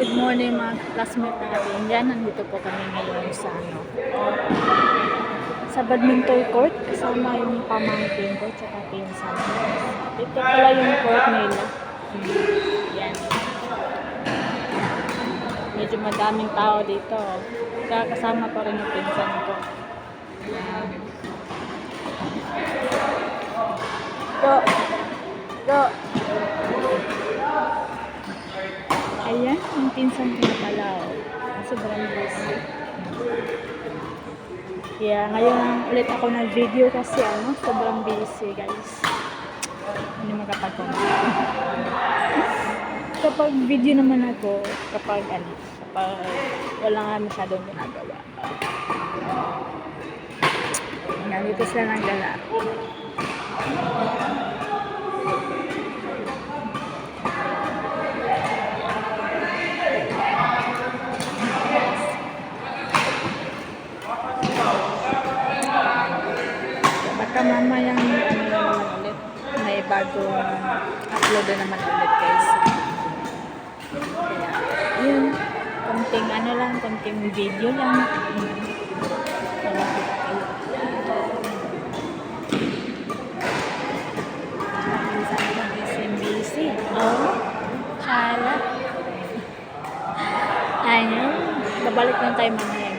Good morning mga classmate natin. Yan, nandito po kami ngayon sa badminton court. Kasama yung pamangkin ko tsaka pinsan. Dito pala yung court nila. Yan. Medyo madaming tao dito. Kasama pa rin yung pinsan ko. Yan. Go! Go! Ayan, yung pinsan ko na pala. Sobrang busy. Kaya ngayon ulit ako nag-video kasi sobrang busy guys. Hindi makapag-comment. Kapag video naman ako, kapag wala nga masyadong ginagawa. Nandito sila ng gala. Baka mamayang naman ulit. May bagong upload na naman ulit guys. Kaya, yun. Konting video lang. Busy. Oh, Shala. Ayun. Babalik lang tayo mamaya.